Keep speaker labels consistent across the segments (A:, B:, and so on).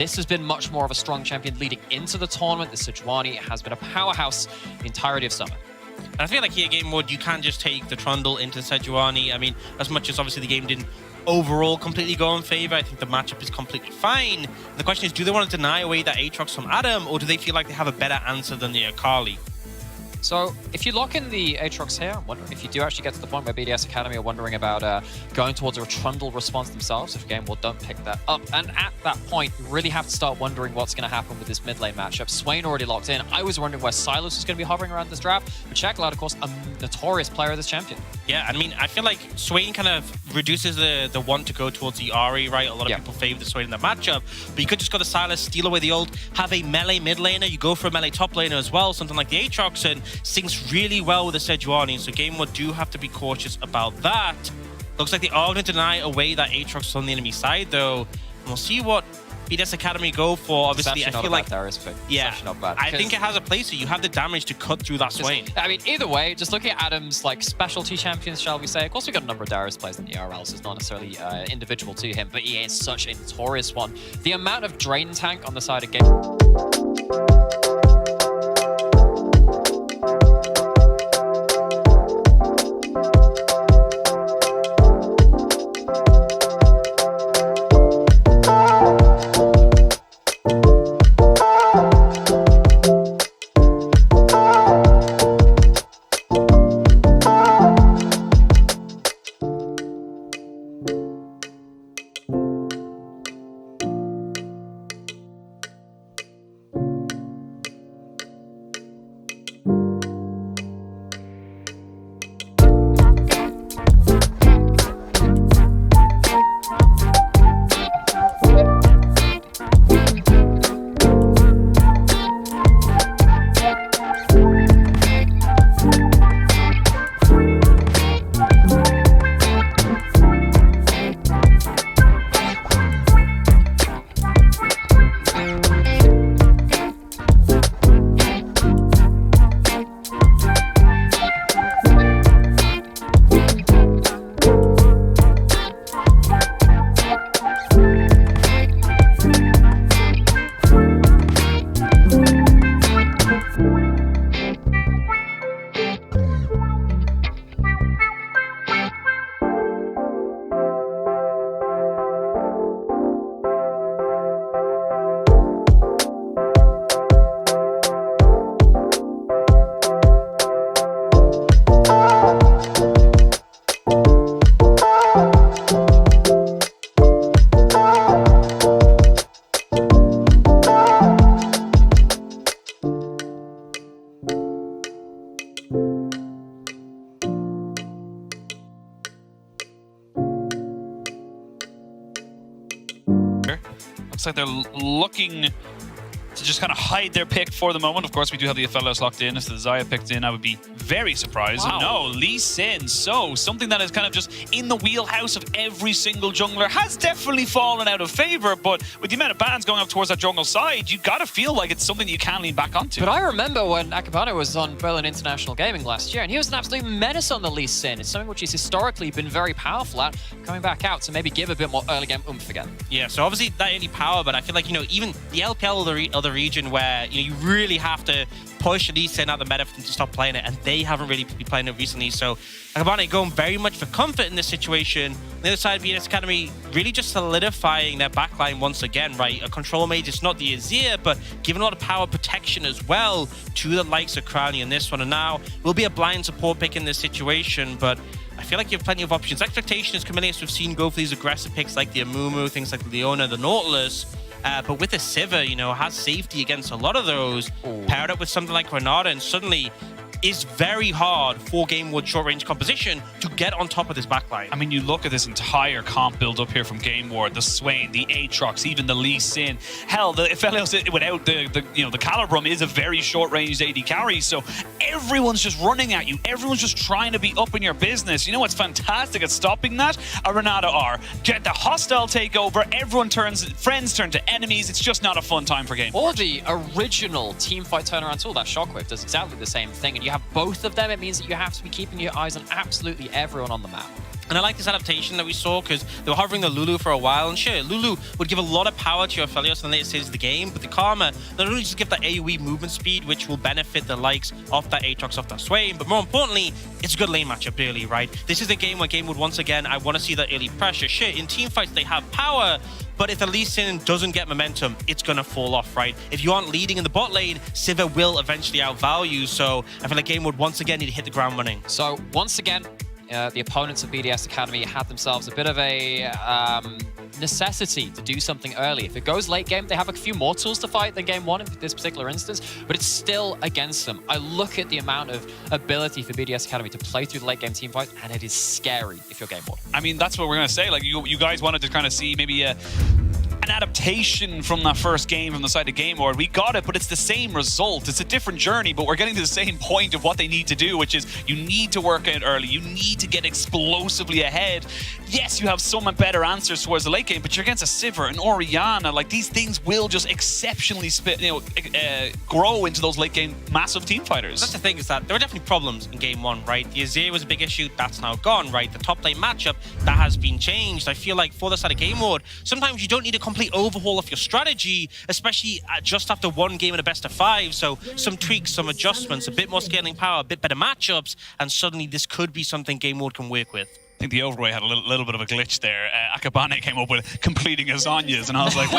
A: This has been much more of a strong champion leading into the tournament. The Sejuani has been a powerhouse the entirety of summer.
B: And I feel like here, GameWard, you can just take the Trundle into Sejuani. I mean, as much as obviously the game didn't overall completely go in favor, I think the matchup is completely fine. The question is, do they want to deny away that Aatrox from Adam, or do they feel like they have a better answer than the Akali?
A: So if you lock in the Aatrox here, I'm wondering if you do actually get to the point where BDS Academy are wondering about going towards a Trundle response themselves, if GameWard don't pick that up. And at that point, you really have to start wondering what's going to happen with this mid lane matchup. Swain already locked in. I was wondering where Silas was going to be hovering around this draft. But Checkloud, of course, a notorious player of this champion.
B: Yeah, I mean, I feel like Swain kind of reduces the want to go towards the Ahri, right? A lot of people favor the Swain in the matchup. But you could just go to Silas, steal away the ult, have a melee mid laner. You go for a melee top laner as well, something like the Aatrox, and syncs really well with the Sejuani, so GameWard do have to be cautious about that. Looks like they are going to deny away that Aatrox on the enemy side, though. And we'll see what BDS Academy go for. Obviously, I feel like
A: Darius pick.
B: Yeah,
A: not bad,
B: I think it has a place, so you have the damage to cut through that Swain.
A: I mean, either way, just looking at Adam's like specialty champions, shall we say. Of course, we've got a number of Darius players in the ERL, so it's not necessarily individual to him, but he is such a notorious one. The amount of drain tank on the side of game.
C: Looks like they're looking to just kind of hide their pick for the moment. Of course, we do have the Aphelios locked in. If the Xayah picked in, I would be very surprised.
A: Wow.
C: No, Lee Sin. So, something that is kind of just in the wheelhouse of every single jungler has definitely fallen out of favor, but with the amount of bans going up towards that jungle side, you got to feel like it's something you can lean back onto.
A: But I remember when Akabane was on Berlin International Gaming last year, and he was an absolute menace on the Lee Sin. It's something which he's historically been very powerful at, coming back out to maybe give a bit more early game oomph again.
B: Yeah, so obviously that any power, but I feel like, you know, even the LPL or the region where, you know, you really have to push Lee Sin out the meta for them to stop playing it, and they haven't really been playing it recently. So Akabane going very much for comfort in this situation. On the other side, BDS Academy really just solidifying their backline once again, right? A control mage is not the Azir, but giving a lot of power protection as well to the likes of Crowny in this one. And now will be a blind support pick in this situation, but I feel like you have plenty of options. Expectation is Camillus, we've seen go for these aggressive picks like the Amumu, things like the Leona, the Nautilus. But with the Sivir, you know, has safety against a lot of those. Ooh. Paired up with something like Renata, and suddenly is very hard for GameWard short-range composition to get on top of this backline.
C: I mean, you look at this entire comp build up here from GameWard, the Swain, the Aatrox, even the Lee Sin. Hell, the Aphelios without the Calibrum is a very short-range AD carry, so everyone's just running at you. Everyone's just trying to be up in your business. You know what's fantastic at stopping that? A Renata R. Get the hostile takeover, everyone turns, friends turn to enemies. It's just not a fun time for GameWard.
A: Or the original teamfight turnaround tool, that Shockwave, does exactly the same thing, and you have both of them. It means that you have to be keeping your eyes on absolutely everyone on the map.
B: And I like this adaptation that we saw because they were hovering the Lulu for a while. And sure, Lulu would give a lot of power to your Aphelios in the later stages of the game, but the Karma not only just give that AoE movement speed, which will benefit the likes of that Aatrox, off that Swain, but more importantly, it's a good lane matchup early, right? This is a game where GameWard, once again, I want to see that early pressure. Sure, in team fights, they have power, but if the Lee Sin doesn't get momentum, it's going to fall off, right? If you aren't leading in the bot lane, Sivir will eventually outvalue you. So I feel like GameWard, once again, need to hit the ground running.
A: So once again, the opponents of BDS Academy had themselves a bit of a necessity to do something early. If it goes late game, they have a few more tools to fight than game one in this particular instance, but it's still against them. I look at the amount of ability for BDS Academy to play through the late game team fight, and it is scary if you're GameWard.
C: I mean, that's what we're going to say. Like, you guys wanted to kind of see maybe an adaptation from that first game from the side of GameWard. We got it, but it's the same result. It's a different journey, but we're getting to the same point of what they need to do, which is you need to work out early. You need to get explosively ahead. Yes, you have some better answers towards the late game, but you're against a Sivir, an Orianna. Like, these things will just exceptionally grow into those late game massive team fighters.
B: That's the thing, is that there were definitely problems in game one, right? The Azir was a big issue. That's now gone, right? The top lane matchup, that has been changed. I feel like for the side of GameWard, sometimes you don't need a complete overhaul of your strategy, especially just after one game in a best of 5. So some tweaks, some adjustments, a bit more scaling power, a bit better matchups, and suddenly this could be something GameWard can work with.
C: I think the overweight had a little bit of a glitch there. Akabane came up with completing Azanias, and I was like,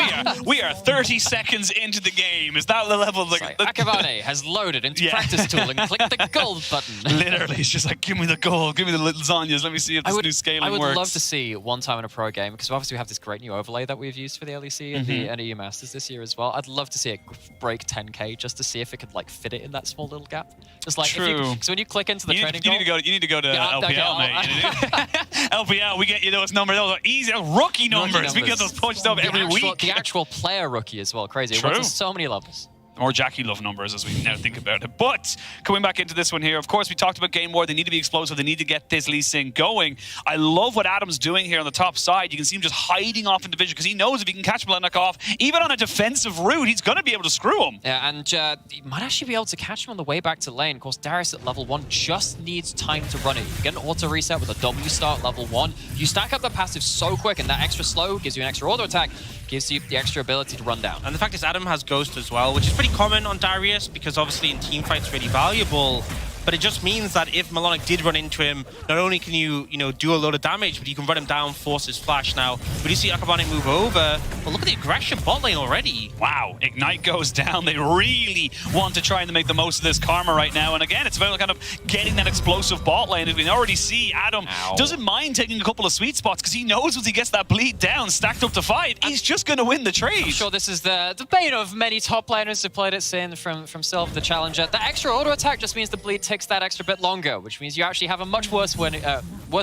C: we are 30 seconds into the game. Is that the level? Like,
A: Akabane has loaded into practice tool and clicked the gold button.
C: Literally, it's just like, give me the gold, give me the Lasagnas. Let me see if this new scaling works.
A: I would love to see one time in a pro game, because obviously we have this great new overlay that we've used for the LEC and the NEU Masters this year as well. I'd love to see it break 10K just to see if it could like fit it in that small little gap. Just like, because when you click into the training goal,
C: you need to go to LPL, mate. LPL, we get you those numbers. Those are easy, rookie numbers. We get those punched up every week.
A: The actual player rookie as well. Crazy. It went to so many levels.
C: More Jackie Love numbers as we now think about it. But coming back into this one here, of course, we talked about GameWard. They need to be explosive. They need to get this Lee Sin going. I love what Adam's doing here on the top side. You can see him just hiding off in division because he knows if he can catch Melenik off, even on a defensive route, he's going to be able to screw him.
A: Yeah, and he might actually be able to catch him on the way back to lane. Of course, Darius at level 1 just needs time to run it. You get an auto reset with a W start level 1. You stack up the passive so quick, and that extra slow gives you an extra auto attack, gives you the extra ability to run down.
B: And the fact is Adam has Ghost as well, which is pretty common on Darius because obviously in team fights really valuable. But it just means that if Melenik did run into him, not only can you do a lot of damage, but you can run him down, force his flash. Now, when you see Akabane move over, well, look at the aggression bot lane already.
C: Wow, Ignite goes down. They really want to try and make the most of this Karma right now. And again, it's about kind of getting that explosive bot lane. As we can already see, Adam doesn't mind taking a couple of sweet spots because he knows once he gets that bleed down, stacked up to 5, he's just going to win the trade.
A: I'm sure this is the bane of many top laners who played it Sin from Sylve, the challenger. The extra auto attack just means the bleed takes that extra bit longer, which means you actually have a much worse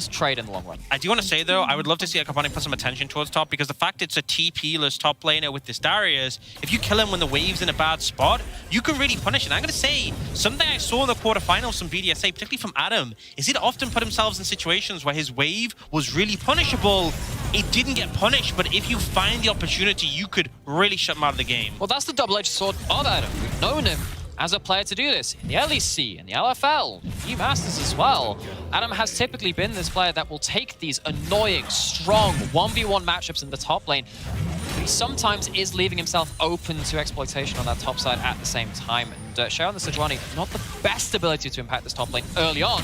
A: trade in the long run.
B: I do want to say, though, I would love to see Akabane put some attention towards top because the fact it's a TP-less top laner with this Darius, if you kill him when the wave's in a bad spot, you can really punish it. And I'm going to say, something I saw in the quarterfinals from BDSA, particularly from Adam, is he'd often put himself in situations where his wave was really punishable. It didn't get punished, but if you find the opportunity, you could really shut him out of the game.
A: Well, that's the double-edged sword of Adam. We've known him as a player to do this in the LEC, in the LFL, EU Masters as well. Adam has typically been this player that will take these annoying, strong 1v1 matchups in the top lane, but he sometimes is leaving himself open to exploitation on that top side at the same time. And Sharon the Sejuani, not the best ability to impact this top lane early on,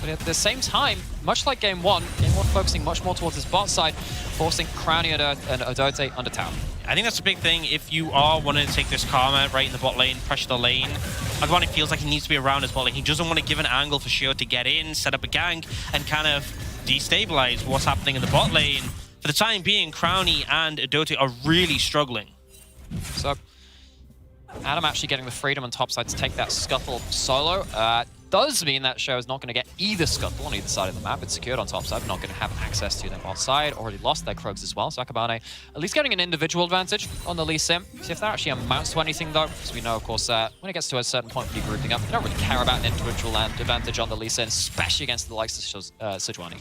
A: but at the same time, much like Game 1 focusing much more towards his bot side, forcing Crowny and Odote under tower.
B: I think that's a big thing if you are wanting to take this Karma right in the bot lane, pressure the lane. Akabane feels like he needs to be around his bot lane. He doesn't want to give an angle for Shio to get in, set up a gank, and kind of destabilize what's happening in the bot lane. For the time being, Crowny and Odote are really struggling.
A: So, Adam actually getting the freedom on top side to take that Scuttle solo. Does mean that Show is not going to get either Scuttle on either side of the map. It's secured on top side, but not going to have access to their bot side. Already lost their Krugs as well. So Akabane at least getting an individual advantage on the Lee Sin. See if that actually amounts to anything though, because we know, of course, when it gets to a certain point when you're grouping up, you don't really care about an individual advantage on the Lee Sin, especially against the likes of Sejuani.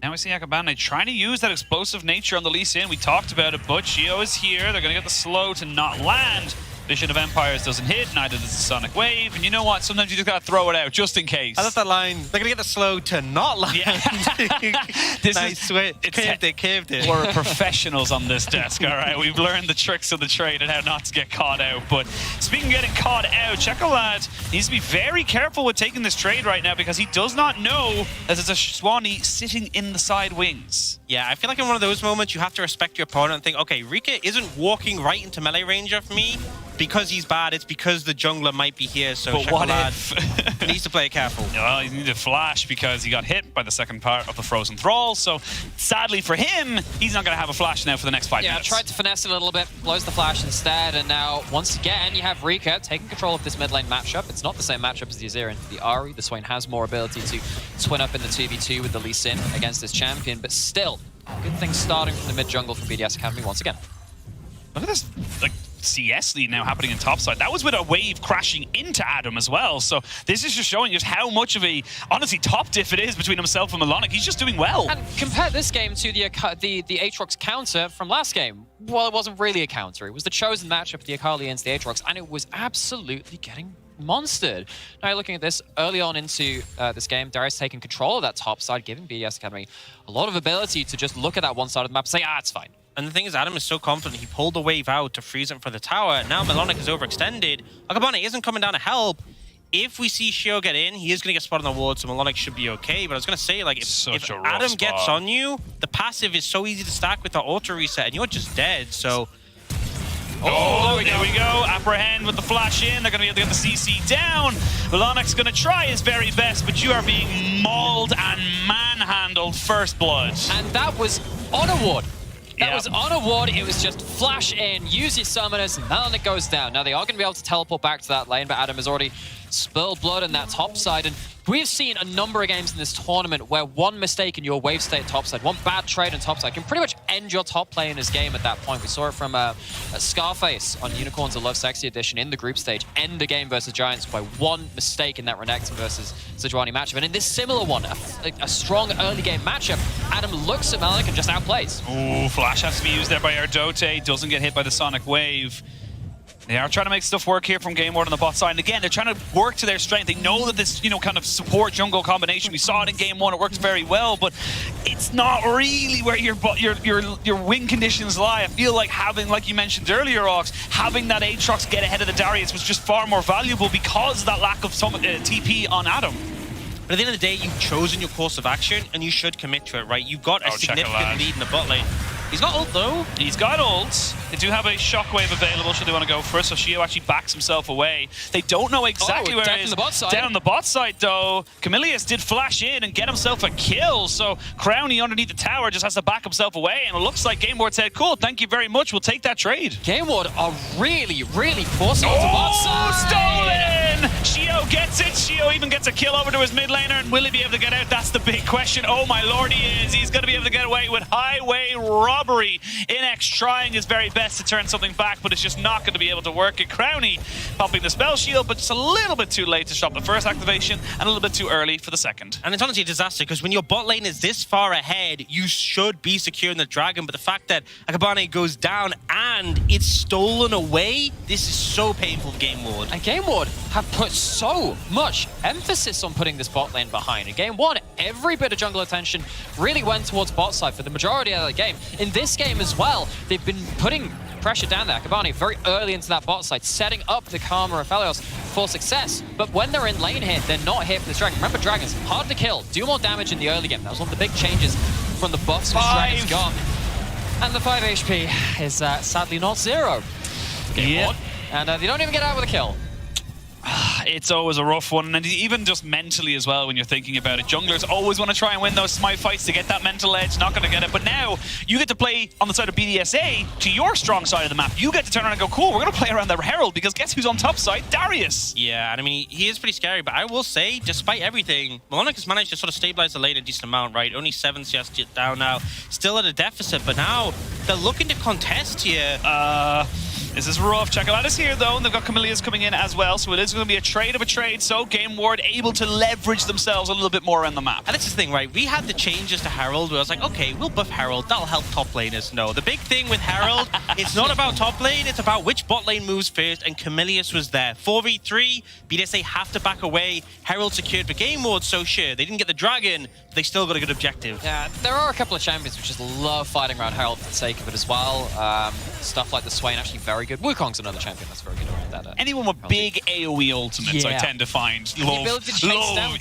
C: Now we see Akabane trying to use that explosive nature on the Lee Sin. We talked about it, but Gio is here. They're going to get the slow to not land. Vision of Empires doesn't hit, neither does the Sonic Wave. And you know what? Sometimes you just gotta throw it out just in case.
B: I love that line. They're gonna get the slow to not land.
C: Yeah.
B: Nice switch. Curved it.
C: We're professionals on this desk, all right? We've learned the tricks of the trade and how not to get caught out. But speaking of getting caught out, Chocolate needs to be very careful with taking this trade right now because he does not know that there's a Swanee sitting in the side wings.
B: Yeah, I feel like in one of those moments, you have to respect your opponent and think, okay, Rika isn't walking right into melee range of me because he's bad. It's because the jungler might be here. So
C: But what if?
B: needs to play careful.
C: Well, he needed a flash because he got hit by the second part of the Frozen Thrall. So sadly for him, he's not going to have a flash now for the next 5 minutes.
A: Yeah, tried to finesse it a little bit, blows the flash instead, and now once again you have Rika taking control of this mid lane matchup. It's not the same matchup as the Azir and the Ahri. The Swain has more ability to twin up in the 2v2 with the Lee Sin against this champion, but still, good things starting from the mid jungle from BDS Academy once again.
C: Look at this, like, CS lead now happening in topside. That was with a wave crashing into Adam as well. So this is just showing just how much of a, honestly, top diff it is between himself and Melonic. He's just doing well.
A: And compare this game to the Aatrox counter from last game. Well, it wasn't really a counter. It was the chosen matchup of the Akali against the Aatrox, and it was absolutely getting monstered. Now, looking at this early on into this game, Darius taking control of that top side, giving BDS Academy a lot of ability to just look at that one side of the map and say, it's fine.
B: And the thing is, Adam is so confident. He pulled the wave out to freeze him for the tower. Now Melonic is overextended. Akabane isn't coming down to help. If we see Shio get in, he is going to get spotted on the ward, so Melonic should be okay. But I was going to say, like, if Adam gets on you, the passive is so easy to stack with the auto reset, and you're just dead, so...
C: Oh, there we go. Apprehend with the flash in. They're going to be able to get the CC down. Melonic's going to try his very best, but you are being mauled and manhandled first blood.
A: And that was on a ward. That was on a ward. It was just flash in, use your summoners, and then it goes down. Now, they are going to be able to teleport back to that lane, but Adam has already spilled blood in that top side. And we've seen a number of games in this tournament where one mistake in your wave state topside, one bad trade in topside can pretty much end your top planer's game at that point. We saw it from Scarface on Unicorns of Love Sexy Edition in the group stage, end the game versus Giants by one mistake in that Renekton versus Sejuani matchup. And in this similar one, a strong early game matchup, Adam looks at Melonic and just outplays.
C: Ooh, flash has to be used there by Ardote. Doesn't get hit by the Sonic Wave. They are trying to make stuff work here from GameWard on the bot side. And again, they're trying to work to their strength. They know that this, kind of support jungle combination, we saw it in game one, it worked very well, but it's not really where your win conditions lie. I feel like having, like you mentioned earlier, Ox, having that Aatrox get ahead of the Darius was just far more valuable because of that lack of some TP on Adam.
B: But at the end of the day, you've chosen your course of action, and you should commit to it, right? You've got a significant lead in the bot lane. He's got ult, though. He's got ult.
C: They do have a shockwave available should they want to go first, so Shio actually backs himself away. They don't know exactly where it is.
A: The bot side.
C: Down the bot side, though. Camilius did flash in and get himself a kill, so Crowny underneath the tower just has to back himself away, and it looks like GameWard said, cool, thank you very much, we'll take that trade.
A: GameWard are really, really forcing onto bot side.
C: Stolen! Shio gets it. Shio even gets a kill over to his mid laner, and will he be able to get out? That's the big question. Oh my lord, he is. He's going to be able to get away with highway robbery. Inex trying his very best to turn something back, but it's just not going to be able to work. And Crowny popping the spell shield, but just a little bit too late to stop the first activation and a little bit too early for the second.
B: And it's honestly a disaster, because when your bot lane is this far ahead, you should be securing the dragon, but the fact that Akabane goes down and it's stolen away, this is so painful for GameWard.
A: And GameWard have put so much emphasis on putting this bot lane behind. In game one, every bit of jungle attention really went towards bot side for the majority of the game. In this game as well, they've been putting pressure down there. Akabane very early into that bot side, setting up the Karma of Aphelios for success. But when they're in lane here, they're not here for this dragon. Remember, dragons, hard to kill, do more damage in the early game. That was one of the big changes from the buffs which dragons got. And the 5 HP is sadly not 0.
C: Yeah.
A: And they don't even get out with a kill.
C: It's always a rough one, and even just mentally as well when you're thinking about it. Junglers always want to try and win those smite fights to get that mental edge, not going to get it. But now you get to play on the side of BDSA to your strong side of the map. You get to turn around and go, cool, we're going to play around the Herald, because guess who's on top side? Darius.
B: Yeah, and I mean, he is pretty scary, but I will say, despite everything, Melonic has managed to sort of stabilize the lane a decent amount, right? Only 7 CS down now, still at a deficit, but now they're looking to contest here.
C: This is rough. Chocolate's here, though, and they've got Camellias coming in as well, so it is going to be a trade of a trade. So GameWard able to leverage themselves a little bit more around the map.
B: And this is the thing, right? We had the changes to Herald where I was like, okay, we'll buff Herald. That'll help top laners. No, the big thing with Herald, it's not about top lane. It's about which bot lane moves first, and Camellias was there. 4v3, BDS have to back away. Herald secured for GameWard, so sure, they didn't get the dragon, but they still got a good objective.
A: Yeah, there are a couple of champions which just love fighting around Herald for the sake of it as well. Stuff like the Swain, actually very good. Wukong's another champion that's very good around that.
C: Anyone with big AoE ultimates, I tend to find love those moments.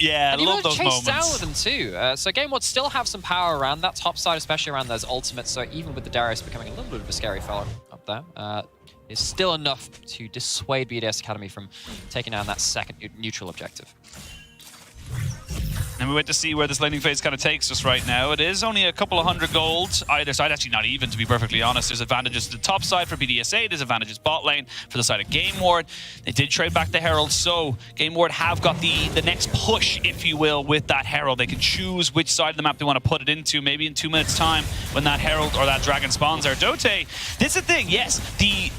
A: Chase down with them too. So GameWard still have some power around that top side, especially around those ultimates. So even with the Darius becoming a little bit of a scary fellow up there, it's still enough to dissuade BDS Academy from taking down that second neutral objective.
C: And we wait to see where this laning phase kind of takes us right now. It is only a couple of 100 gold either side, actually not even, to be perfectly honest. There's advantages to the top side for BDSA, there's advantages bot lane for the side of GameWard. They did trade back the Herald, so GameWard have got the next push, if you will, with that Herald. They can choose which side of the map they want to put it into, maybe in 2 minutes' time when that Herald or that Dragon spawns there. Dote, this is the thing, yes, the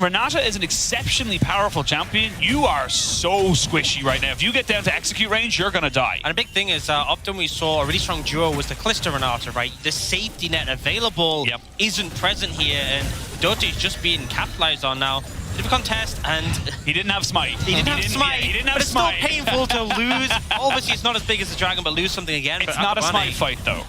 C: Renata is an exceptionally powerful champion. You are so squishy right now. If you get down to execute range, you're going to die.
B: And a big thing is, often we saw a really strong duo was the Callisto Renata, right? The safety net available isn't present here, and Dote is just being capitalized on now. Bit of a contest, and
C: he didn't have smite.
B: He didn't have smite. But it's still painful to lose. Obviously, it's not as big as the dragon, but lose something again.
C: It's not a smite fight, though.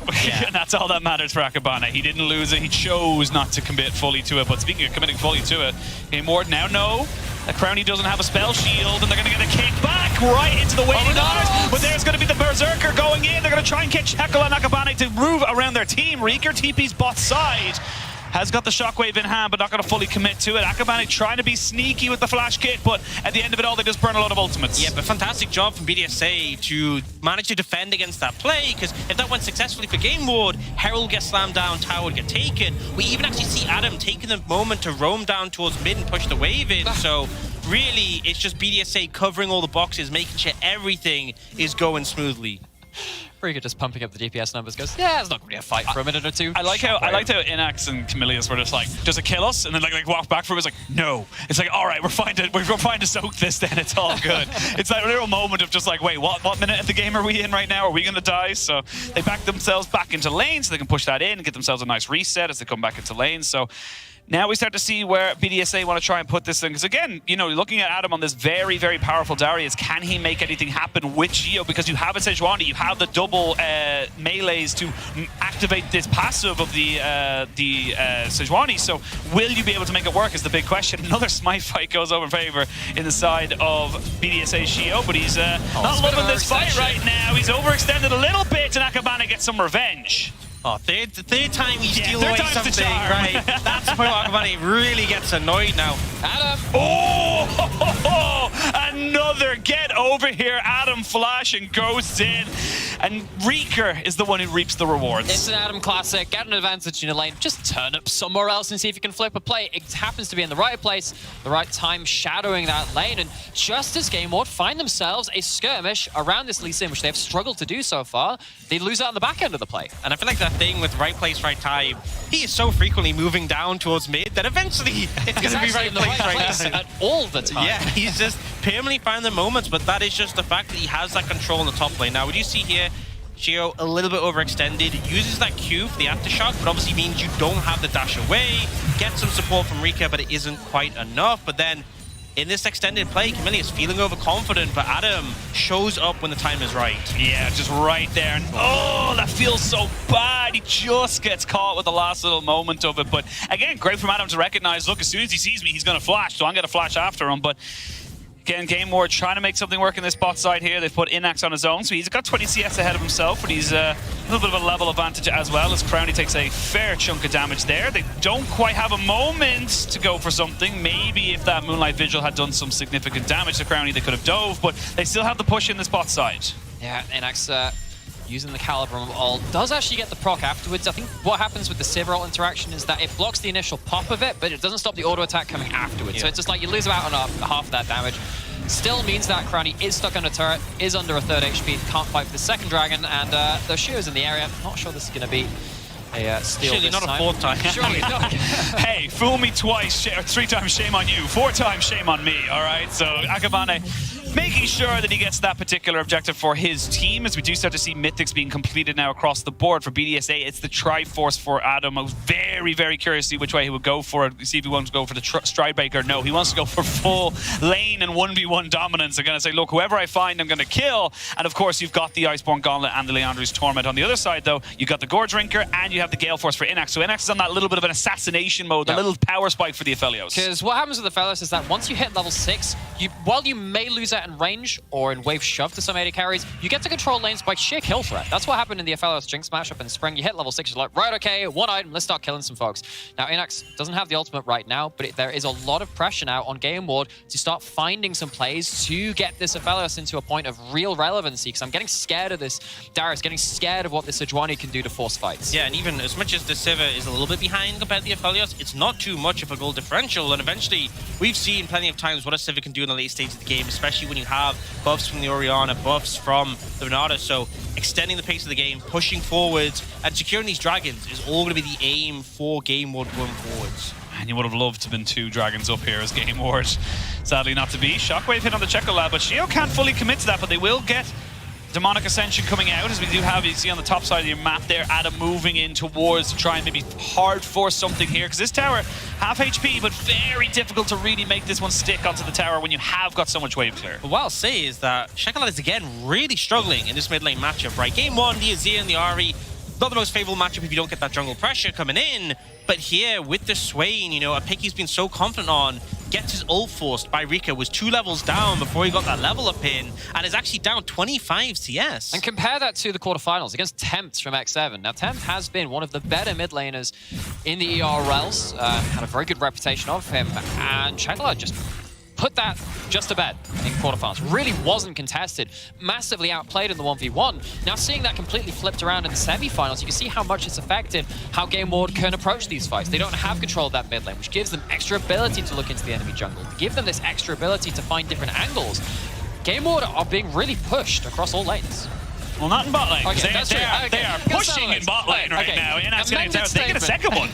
C: And that's all that matters for Akabane. He didn't lose it. He chose not to commit fully to it. But speaking of committing fully to it, GameWard now know that Crownie doesn't have a spell shield, and they're going to get a kick back right into the waiting orders. But there's going to be the Berserker going in. They're going to try and catch Heckle and Akabane to move around their team. Reeker TP's bot side. Has got the shockwave in hand, but not going to fully commit to it. Akabane trying to be sneaky with the flash kit, but at the end of it all, they just burn a lot of ultimates.
B: Yeah, but fantastic job from BDSA to manage to defend against that play, because if that went successfully for GameWard, Herald gets slammed down, Tower would get taken. We even actually see Adam taking the moment to roam down towards mid and push the wave in, so really, it's just BDSA covering all the boxes, making sure everything is going smoothly.
A: Reeker just pumping up the DPS numbers, goes, yeah, it's not going to be a fight for a minute or two.
C: I liked how Inax and Camellias were just like, does it kill us? And then like walk back from it. It's like, no. It's like, all right, we're fine to soak this then. It's all good. It's that little moment of just like, wait, what minute of the game are we in right now? Are we going to die? So they back themselves back into lane so they can push that in and get themselves a nice reset as they come back into lane. So now we start to see where BDSA want to try and put this thing. Because again, you know, looking at Adam on this very, very powerful Darius, can he make anything happen with Geo? Because you have a Sejuani, you have the double melees to activate this passive of the Sejuani. So will you be able to make it work is the big question. Another smite fight goes over in favor in the side of BDSA Geo, but he's not loving this fight right now. He's overextended a little bit, and Akabane gets some revenge.
B: Oh, third time you steal away something, right? That's where Akabane really gets annoyed now.
A: Adam!
C: Oh! Another get over here. Adam flash and goes in. And Reeker is the one who reaps the rewards.
A: It's an Adam classic. Get an advantage in your lane. Just turn up somewhere else and see if you can flip a play. It happens to be in the right place, the right time, shadowing that lane. And just as GameWard find themselves a skirmish around this Lee Sin, which they've struggled to do so far, they lose out on the back end of the play.
B: And I feel like that thing with right place, right time, he is so frequently moving down towards mid that eventually it's going to be right place, right time.
A: At all the time.
B: Yeah, he's just permanently finding the moments, but that is just the fact that he has that control in the top lane. Now, what do you see here? Geo a little bit overextended, uses that Q for the aftershock, but obviously means you don't have the dash away. Get some support from Reeker, but it isn't quite enough. But then in this extended play, Camellia is feeling overconfident, but Adam shows up when the time is right.
C: Yeah, just right there. And oh, that feels so bad. He just gets caught with the last little moment of it. But again, great from Adam to recognize, look, as soon as he sees me, he's going to flash, so I'm going to flash after him. But again, GameWard trying to make something work in this bot side here. They've put Inax on his own, so he's got 20 CS ahead of himself, but he's a little bit of a level advantage as well, as Crownie takes a fair chunk of damage there. They don't quite have a moment to go for something. Maybe if that Moonlight Vigil had done some significant damage to Crownie, they could have dove, but they still have the push in this bot side.
A: Yeah, Inax using the Calibrum ult does actually get the proc afterwards. I think what happens with the Sivir ult interaction is that it blocks the initial pop of it, but it doesn't stop the auto attack coming afterwards. Yeah. So it's just like you lose out on half of that damage. Still means that Crownie is stuck on a turret, is under a 3rd HP, can't fight for the second dragon, and the Shio's in the area. Not sure this is going to be a steal
B: Surely
A: this
B: not
A: time.
B: a fourth time.
A: Surely not.
C: Hey, fool me twice, or 3 times shame on you, 4 times shame on me, all right? So Akabane making sure that he gets that particular objective for his team, as we do start to see mythics being completed now across the board. For BDSA, it's the Triforce for Adam. I was very, very curious to see which way he would go for it. See if he wants to go for the Stride Breaker. No, he wants to go for full lane and 1v1 dominance. They're going to say, look, whoever I find, I'm going to kill. And of course, you've got the Iceborne Gauntlet and the Leandri's Torment. On the other side, though, you've got the Gore Drinker and you have the Gale Force for Inax. So Inax is on that little bit of an assassination mode, the little power spike for the Aphelios.
A: Because what happens with the Aphelios is that once you hit level 6, while you may lose out in range or in wave shove to some AD carries, you get to control lanes by sheer kill threat. That's what happened in the Aphelios Jinx matchup in the spring. You hit level 6, you're like, right, okay, one item, let's start killing some folks. Now, Inax doesn't have the ultimate right now, but there is a lot of pressure now on GameWard to start finding some plays to get this Aphelios into a point of real relevancy, because I'm getting scared of this Darius, getting scared of what this Sejuani can do to force fights.
B: Yeah, and even as much as the Sivir is a little bit behind compared to the Aphelios, it's not too much of a goal differential, and eventually we've seen plenty of times what a Sivir can do in the late stage of the game, especially when you have buffs from the Orianna, buffs from the Renata, so extending the pace of the game, pushing forwards, and securing these dragons is all going to be the aim for GameWard going forwards.
C: And you would have loved to have been 2 dragons up here as GameWard. Sadly not to be. Shockwave hit on the Checo Lab, but Shio can't fully commit to that, but they will get Demonic Ascension coming out, as we do have, you see on the top side of your map there, Adam moving in towards to try and maybe hard force something here, because this tower, half HP, but very difficult to really make this one stick onto the tower when you have got so much wave clear.
B: But what I'll say is that Shekelat is again really struggling in this mid lane matchup, right? Game 1, the Azir and the Ahri, not the most favorable matchup if you don't get that jungle pressure coming in, but here with the Swain, you know, a pick he's been so confident on, gets his ult forced by Rika, was 2 levels down before he got that level up in, and is actually down 25 CS.
A: And compare that to the quarterfinals against Tempt from X7. Now, Tempt has been one of the better mid laners in the ERLs, had a very good reputation of him, and Shekelat just put that just to bed in quarterfinals. Really wasn't contested. Massively outplayed in the 1v1. Now seeing that completely flipped around in the semifinals, you can see how much it's affected how GameWard can approach these fights. They don't have control of that mid lane, which gives them extra ability to look into the enemy jungle, to give them this extra ability to find different angles. GameWard are being really pushed across all lanes.
C: Well, not in bot lane.
A: Okay,
C: they are pushing in bot lane right now. Inax getting down. They get a second one.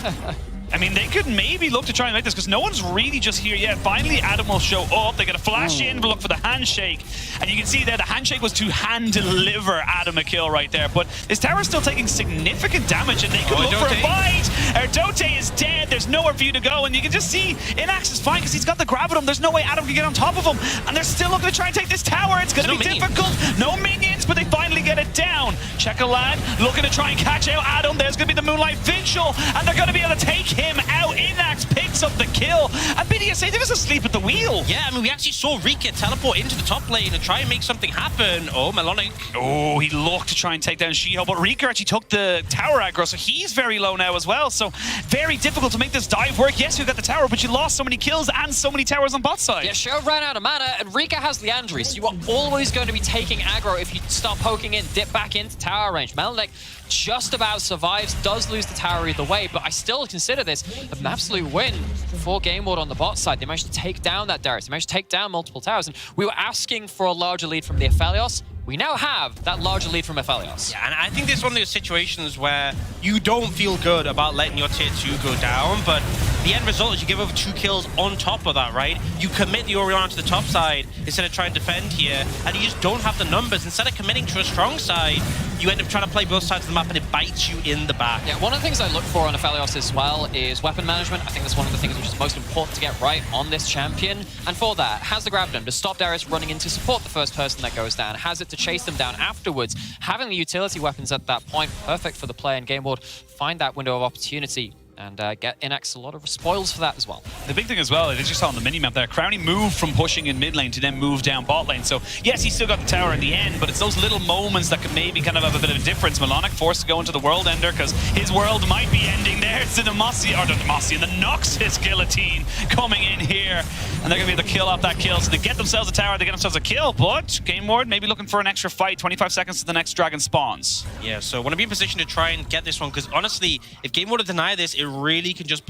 C: I mean, they could maybe look to try and make this, because no one's really just here yet. Finally, Adam will show up. They get a flash in, but look for the handshake. And you can see there, the handshake was to hand deliver Adam a kill right there. But this tower is still taking significant damage, and they could look for a fight. Erdote is dead. There's nowhere for you to go. And you can just see Inax is fine, because he's got the Gravitum. There's no way Adam can get on top of him. And they're still looking to try and take this tower. It's going to be difficult. No minions, but they finally get it down. Chekalad looking to try and catch out Adam. There's going to be the Moonlight Vigil, and they're going to be able to take him out. Inax picks up the kill, and BDSA, they're just asleep at the wheel.
B: Yeah, I mean, we actually saw Rika teleport into the top lane and try and make something happen. Oh, Melonic.
C: Oh, he looked to try and take down Shiho, but Rika actually took the tower aggro, so he's very low now as well. So very difficult to make this dive work. Yes, you got the tower, but you lost so many kills and so many towers on bot side.
A: Yeah, Sho ran out of mana, and Rika has Leandri, so you are always going to be taking aggro if you start poking in, dip back into tower range. Melonic just about survives, does lose the tower either way, but I still consider this an absolute win for GameWard on the bot side. They managed to take down that Darius, they managed to take down multiple towers, and we were asking for a larger lead from the Aphelios. We now have that larger lead from Aphelios.
B: Yeah, and I think this is one of those situations where you don't feel good about letting your tier 2 go down, but the end result is you give over 2 kills on top of that, right? You commit the Orianna to the top side instead of trying to defend here, and you just don't have the numbers. Instead of committing to a strong side, you end up trying to play both sides of the map, and it bites you in the back.
A: Yeah, one of the things I look for on Aphelios as well is weapon management. I think that's one of the things which is most important to get right on this champion. And for that, has the Gravitum to stop Darius running in to support the first person that goes down, has it to chase them down afterwards. Having the utility weapons at that point, perfect for the play, and GameWard find that window of opportunity and get Inax a lot of spoils for that as well.
C: The big thing as well, as you saw on the mini-map there, Crownie moved from pushing in mid lane to then move down bot lane. So yes, he still got the tower in the end, but it's those little moments that can maybe kind of have a bit of a difference. Melonic forced to go into the World Ender because his world might be ending there. It's the Demacia, the Noxus Guillotine coming in here, and they're going to be able to kill off that kill. So they get themselves a tower, they get themselves a kill, but GameWard maybe looking for an extra fight, 25 seconds to the next dragon spawns.
B: Yeah, so want to be in position to try and get this one, because honestly, if GameWard deny this, it really can just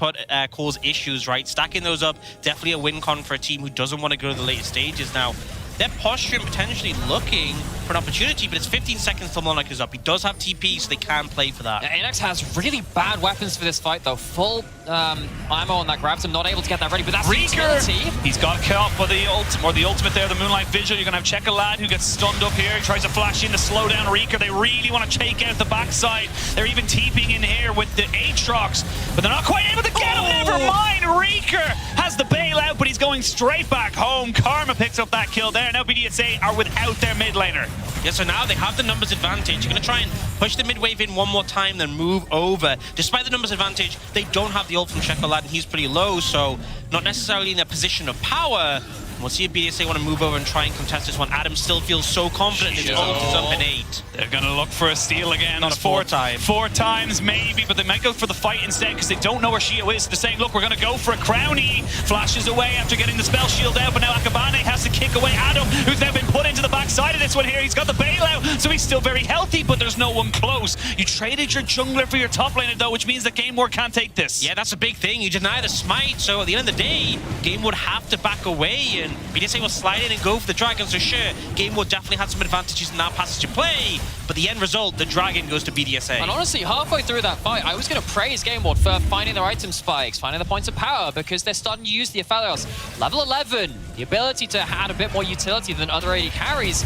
B: cause issues, right? Stacking those up, definitely a win con for a team who doesn't want to go to the later stages. Now, they're posturing, potentially looking for an opportunity, but it's 15 seconds till Monarch is up. He does have TP, so they can play for that.
A: Yeah, Anax has really bad weapons for this fight, though. Full ammo on that grabs him, not able to get that ready, but that's utility.
C: He's got caught by the ultimate there, the Moonlight Vigil. You're going to have Checolad who gets stunned up here. He tries to flash in to slow down Reeker. They really want to take out the backside. They're even TPing in here with the Aatrox, but they're not quite able to get him. Never mind. Reeker has the bailout, but he's going straight back home. Karma picks up that kill there. Now BDSA are without their mid laner.
B: Yeah, so now they have the numbers advantage. You're going to try and push the mid wave in one more time, then move over. Despite the numbers advantage, they don't have the ult from Checolad, and he's pretty low, so not necessarily in a position of power. We'll see if BDSA want to move over and try and contest this one. Adam still feels so confident his ult is up in 8.
C: They're going to look for a steal again.
B: Not a 4 time.
C: 4 times maybe, but they might go for the fight instead because they don't know where Shio is. They're saying, look, we're going to go for a Crownie. Flashes away after getting the spell shield out, but now Akabane has to kick away Adam, who's now been put into the backside of this one here. He's got the bailout, so he's still very healthy, but there's no one close. You traded your jungler for your top laner, though, which means that GameWard can't take this.
B: Yeah, that's a big thing. You deny the smite, so at the end of the day, GameWard have to back away, and BDSA will slide in and go for the dragon, so sure, GameWard definitely had some advantages in that passage of play, but the end result, the dragon goes to BDSA.
A: And honestly, halfway through that fight, I was going to praise GameWard for finding their item spikes, finding the points of power, because they're starting to use the Aphelios. Level 11, the ability to add a bit more utility than other AD carries,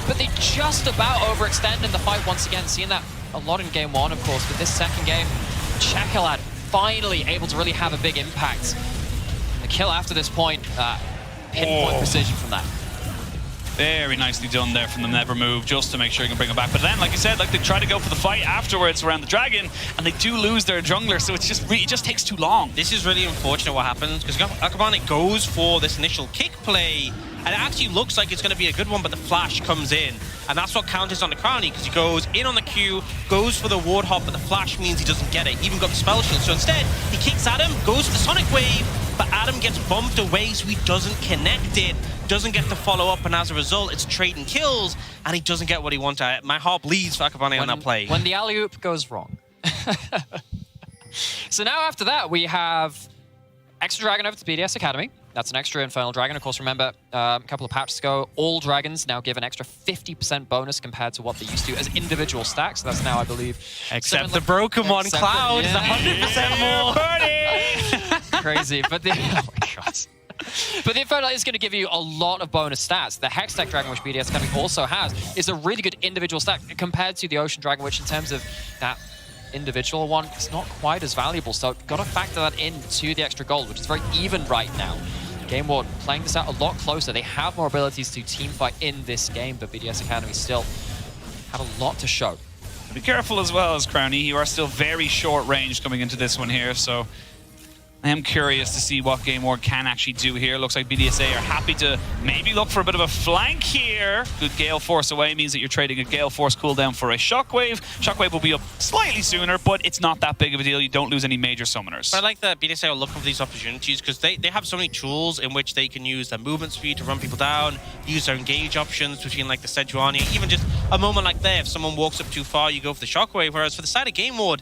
A: but they just about overextend in the fight once again, seeing that a lot in game 1, of course, but this second game, Checolad finally able to really have a big impact. The kill after this point, pinpoint precision from that.
C: Very nicely done there from the Never Move, just to make sure you can bring it back. But then, like you said, like they try to go for the fight afterwards around the dragon, and they do lose their jungler, so it's just it just takes too long.
B: This is really unfortunate what happens, because Akabane goes for this initial kick play, and it actually looks like it's going to be a good one, but the flash comes in. And that's what counters on the Crownie, because he goes in on the Q, goes for the ward hop, but the flash means he doesn't get it. Even got the spell shield. So instead, he kicks Adam, goes for the Sonic Wave, but Adam gets bumped away, so he doesn't connect it, doesn't get to follow up, and as a result, it's trading kills, and he doesn't get what he wanted. My heart bleeds for Akabane on that play.
A: When the alley-oop goes wrong. So now after that, we have extra dragon over to BDS Academy. That's an extra Infernal Dragon. Of course, remember, a couple of patches ago, all dragons now give an extra 50% bonus compared to what they used to as individual stacks. So that's now, I believe...
B: Except the broken one, Cloud, is 100% more.
A: Crazy, but the... Oh my god. But the Infernal is going to give you a lot of bonus stats. The Hextech Dragon, which BDS Academy also has, is a really good individual stack compared to the Ocean Dragon, which in terms of that individual one, it's not quite as valuable. So got to factor that into the extra gold, which is very even right now. GameWard playing this out a lot closer. They have more abilities to team fight in this game, but BDS Academy still have a lot to show.
C: Be careful as well as Crownie. You are still very short range coming into this one here, so I am curious to see what GameWard can actually do here. Looks like BDSA are happy to maybe look for a bit of a flank here. Good Gale Force away means that you're trading a Gale Force cooldown for a Shockwave. Shockwave will be up slightly sooner, but it's not that big of a deal. You don't lose any major summoners.
B: I like that BDSA are looking for these opportunities because they have so many tools in which they can use their movement speed to run people down, use their engage options between like the Sejuani, even just a moment like that, if someone walks up too far, you go for the Shockwave. Whereas for the side of GameWard,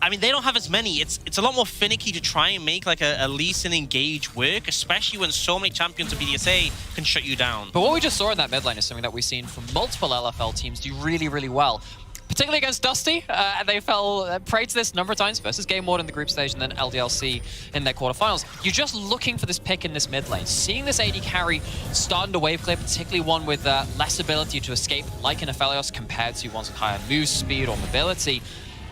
B: I mean, they don't have as many. It's a lot more finicky to try and make like a Lee Sin engage work, especially when so many champions of BDSA can shut you down.
A: But what we just saw in that mid lane is something that we've seen from multiple LFL teams do really, really well. Particularly against Dusty, and they fell prey to this a number of times versus GameWard in the group stage and then LDLC in their quarterfinals. You're just looking for this pick in this mid lane. Seeing this AD carry starting to wave clear, particularly one with less ability to escape, like an Aphelios, compared to ones with higher move speed or mobility.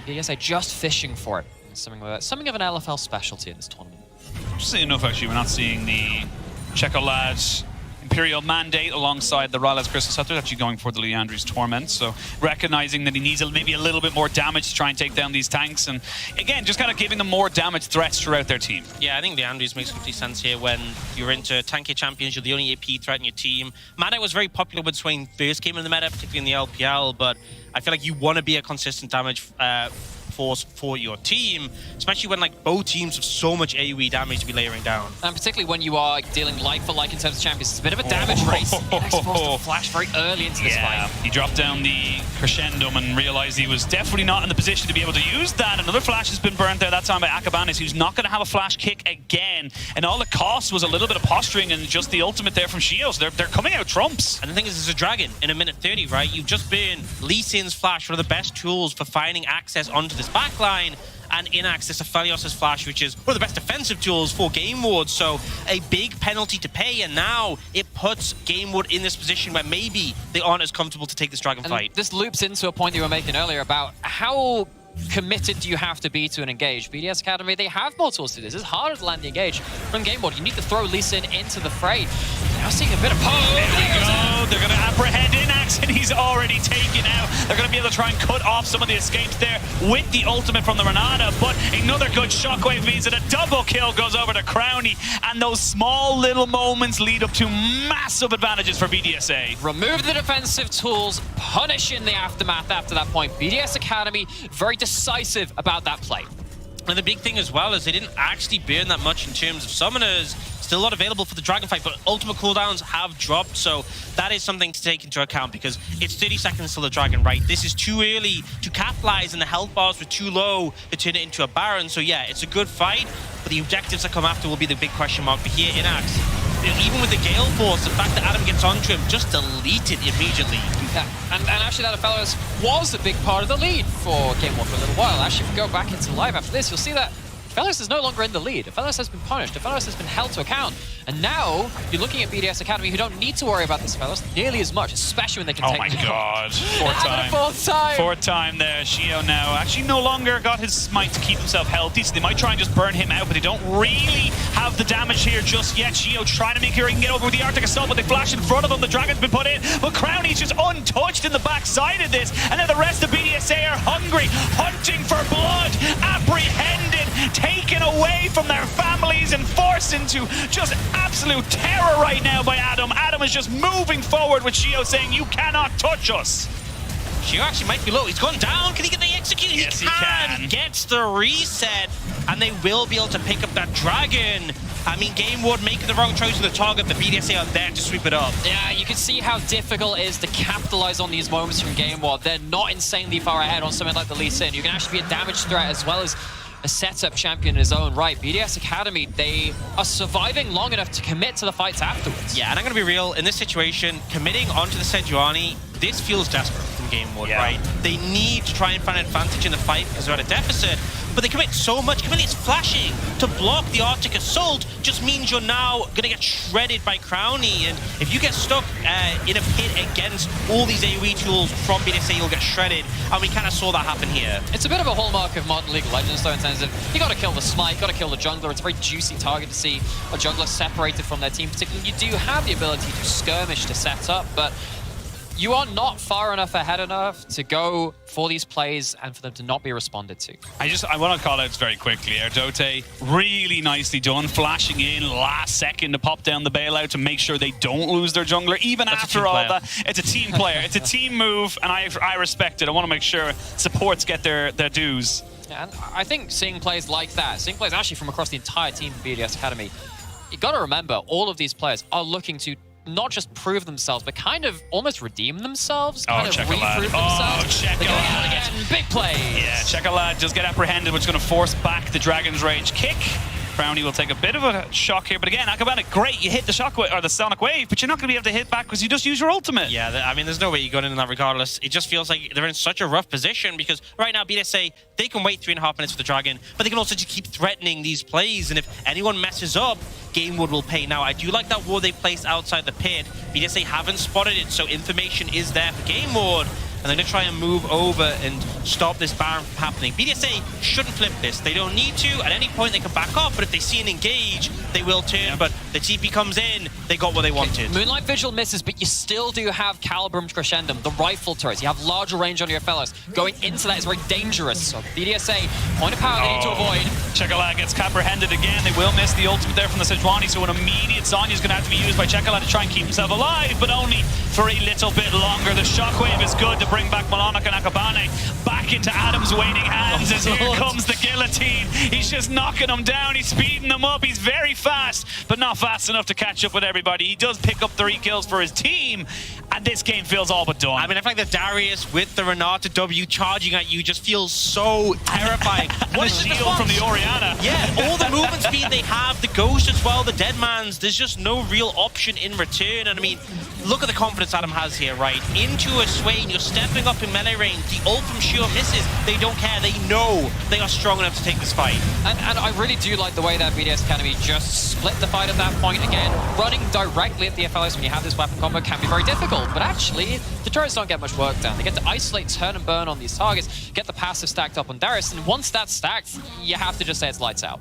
A: BDSA just fishing for it. It's something of an LFL specialty in this tournament.
C: Interesting enough, actually, we're not seeing the Checolad Imperial Mandate alongside the Rale's Crystal Scepter, actually going for the Leandri's Torment. So recognizing that he needs maybe a little bit more damage to try and take down these tanks. And again, just kind of giving them more damage threats throughout their team. Yeah,
B: I think Leandri's makes complete sense here when you're into tanky champions, you're the only AP threat in your team. Mandate was very popular when Swain first came in the meta, particularly in the LPL, but I feel like you want to be a consistent damage force for your team, especially when like both teams have so much AoE damage to be layering down.
A: And particularly when you are dealing like for like in terms of champions, it's a bit of a damage race. He's forced to flash very early into this fight.
C: He dropped down the crescendum and realized he was definitely not in the position to be able to use that. Another flash has been burnt there that time by Akabanis, who's not going to have a flash kick again. And all it cost was a little bit of posturing and just the ultimate there from Shio. So they're coming out trumps.
B: And the thing is, there's a dragon in a minute 30, right? You've just been Lee Sin's flash, one of the best tools for finding access onto this backline, and in access to Aphelios' flash, which is one of the best defensive tools for GameWard. So a big penalty to pay, and now it puts GameWard in this position where maybe they aren't as comfortable to take this dragon fight.
A: This loops into a point you were making earlier about how committed do you have to be to an engage. BDS Academy, they have more tools to do this. It's harder to land the engage. From GameWard, you need to throw Lee Sin into the fray. Now seeing a bit of poke.
C: There we go. They're going to apprehend Inax, and he's already taken out. They're going to be able to try and cut off some of the escapes there with the ultimate from the Renata, but another good shockwave means that a double kill goes over to Crowny, and those small little moments lead up to massive advantages for BDSA.
A: Remove the defensive tools, punish in the aftermath after that point. BDS Academy, very decisive about that play.
B: And the big thing as well is they didn't actually burn that much in terms of summoners. Still a lot available for the dragon fight, but ultimate cooldowns have dropped, so that is something to take into account because it's 30 seconds till the dragon, right? This is too early to capitalize, and the health bars were too low to turn it into a Baron. So yeah, it's a good fight, but the objectives that come after will be the big question mark. But here, Inax, even with the Gale Force, the fact that Adam gets onto him, just delete it immediately.
A: Yeah, and actually that Aphelios was a big part of the lead for GameWard for a little while. Actually, if we go back into live after this, you'll see that Aphelios is no longer in the lead. Aphelios has been punished. Aphelios has been held to account. And now, you're looking at BDS Academy, who don't need to worry about this Aphelios nearly as much, especially when they can take
C: Oh my
A: him
C: god.
A: fourth time.
C: Fourth time there. Shio now actually no longer got his smite to keep himself healthy, so they might try and just burn him out, but they don't really have the damage here just yet. Shio trying to make sure he can get over with the Arctic Assault, but they flash in front of him. The dragon's been put in, but Crowny's just untouched in the backside of this. And now the rest of BDSA are hungry, hunting for blood, apprehended, taken away from their families and forced into just absolute terror right now by Adam. Adam is just moving forward with Shio saying, you cannot touch us.
B: Shio actually might be low. He's gone down. Can he get the execute?
C: Yes,
B: he can. Gets the reset, and they will be able to pick up that dragon. I mean, GameWard making the wrong choice with the target, but BDSA are there to sweep it up.
A: Yeah, you can see how difficult it is to capitalize on these moments from GameWard. They're not insanely far ahead on something like the Lee Sin. You can actually be a damage threat as well as a setup champion in his own right. BDS Academy, they are surviving long enough to commit to the fights afterwards.
B: Yeah, and I'm going to be real, in this situation, committing onto the Sejuani, this feels desperate from GameWard, right? They need to try and find an advantage in the fight because they're at a deficit, but they commit so much. Committing's flashing to block the Arctic Assault just means you're now going to get shredded by Crowny, and if you get stuck in a pit against all these AoE tools from BDSA, you'll get shredded, and we kind of saw that happen here.
A: It's a bit of a hallmark of modern League of Legends, though, in terms of you got to kill the smite, got to kill the jungler. It's a very juicy target to see a jungler separated from their team. Particularly, you do have the ability to skirmish to set up, but you are not far enough ahead enough to go for these plays and for them to not be responded to.
C: I want to call out very quickly. Erdote, really nicely done, flashing in last second to pop down the bailout to make sure they don't lose their jungler, even after all that. It's a team player. It's a team move, and I respect it. I want to make sure supports get their dues.
A: Yeah, and I think seeing plays like that, seeing plays actually from across the entire team of BDS Academy, you got to remember, all of these players are looking to not just prove themselves, but kind of almost redeem themselves, kind of reprove themselves.
C: Check
A: They're going out again, big plays.
C: Yeah, Check-a-Lad just get apprehended, which is going to force back the Dragon's Rage kick. Crowny will take a bit of a shock here, but again, Akabana, great, you hit the shock or the Sonic Wave, but you're not going to be able to hit back because you just use your ultimate.
B: Yeah, I mean, there's no way you got in that regardless. It just feels like they're in such a rough position because right now, BDSA, they can wait 3.5 minutes for the Dragon, but they can also just keep threatening these plays, and if anyone messes up, GameWard will pay. Now, I do like that ward they placed outside the pit. BDSA haven't spotted it, so information is there for GameWard, and they're going to try and move over and stop this Baron from happening. BDSA shouldn't flip this. They don't need to. At any point, they can back off, but if they see an engage, they will turn. But the TP comes in, they got what they wanted.
A: Moonlight Vigil misses, but you still do have Calibrum Crescendum, the rifle turrets. You have larger range on your fellows. Going into that is very dangerous. So BDSA, point of power they need to avoid.
C: Check-a-Lad gets apprehended again. They will miss the ultimate there from the Sejuani, so an immediate Sonya is going to have to be used by Check-a-Lad to try and keep himself alive, but only for a little bit longer. The shockwave is good to bring back Malonic and Akabane back into Adam's waiting hands as here comes the guillotine. He's just knocking them down. He's speeding them up. He's very fast, but not fast enough to catch up with everybody. He does pick up 3 kills for his team, and this game feels all but done.
B: I mean, I feel like the Darius with the Renata W charging at you just feels so terrifying.
C: What is the shield from the Orianna?
B: Yeah, all the movement speed they have, the Ghost as well, the Deadmans, there's just no real option in return. And I mean, look at the confidence Adam has here, right? Into a Swain, you're stepping up in melee range, the ult from Shio misses, they don't care, they know they are strong enough to take this fight.
A: And I really do like the way that BDS Academy just split the fight at that point. Again, running directly at the FLS when you have this weapon combo can be very difficult, but actually, the turrets don't get much work done. They get to isolate, turn and burn on these targets, get the passive stacked up on Darius, and once that's stacked, you have to just say it's lights out.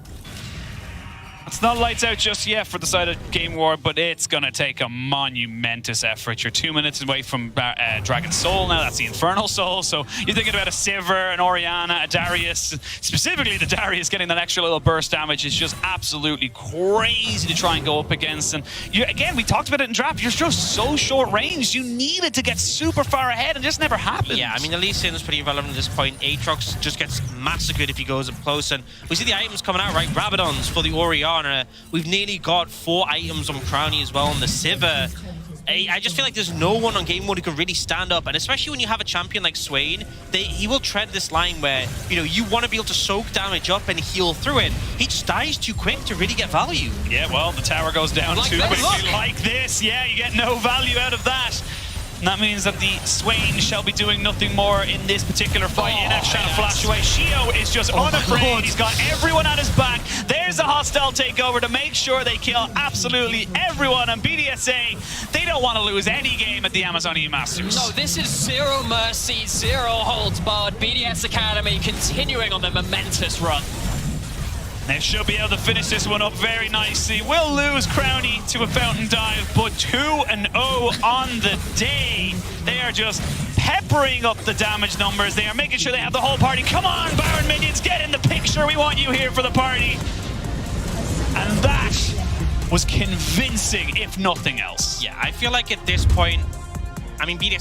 C: It's not lights out just yet for the side of GameWard, but it's going to take a monumentous effort. You're 2 minutes away from Dragon Soul now. That's the Infernal Soul. So you're thinking about a Sivir, an Orianna, a Darius. Specifically, the Darius getting that extra little burst damage is just absolutely crazy to try and go up against. And again, we talked about it in draft. You're just so short range. You needed to get super far ahead, and just never happened.
B: Yeah, I mean, the Lee Sin is pretty relevant at this point. Aatrox just gets massacred if he goes up close. And we see the items coming out, right? Rabadons for the Orianna. We've nearly got 4 items on Crownie as well on the Sivir. I just feel like there's no one on GameWard who can really stand up, and especially when you have a champion like Swain, he will tread this line where, you know, you want to be able to soak damage up and heal through it. He just dies too quick to really get value.
C: Yeah, well, the tower goes down too quickly. Like this, yeah, you get no value out of that. And that means that the Swain shall be doing nothing more in this particular fight. Inax trying to flash away. Shio is just unafraid. He's got everyone at his back. There's a hostile takeover to make sure they kill absolutely everyone. And BDSA, they don't want to lose any game at the Amazon EU Masters.
A: No, this is zero mercy, zero holds barred. BDS Academy continuing on their momentous run.
C: They should be able to finish this one up very nicely. We'll lose Crownie to a Fountain Dive, but 2-0 on the day. They are just peppering up the damage numbers. They are making sure they have the whole party. Come on, Baron minions, get in the picture. We want you here for the party. And that was convincing, if nothing else.
B: Yeah, I feel like at this point, I mean, BDS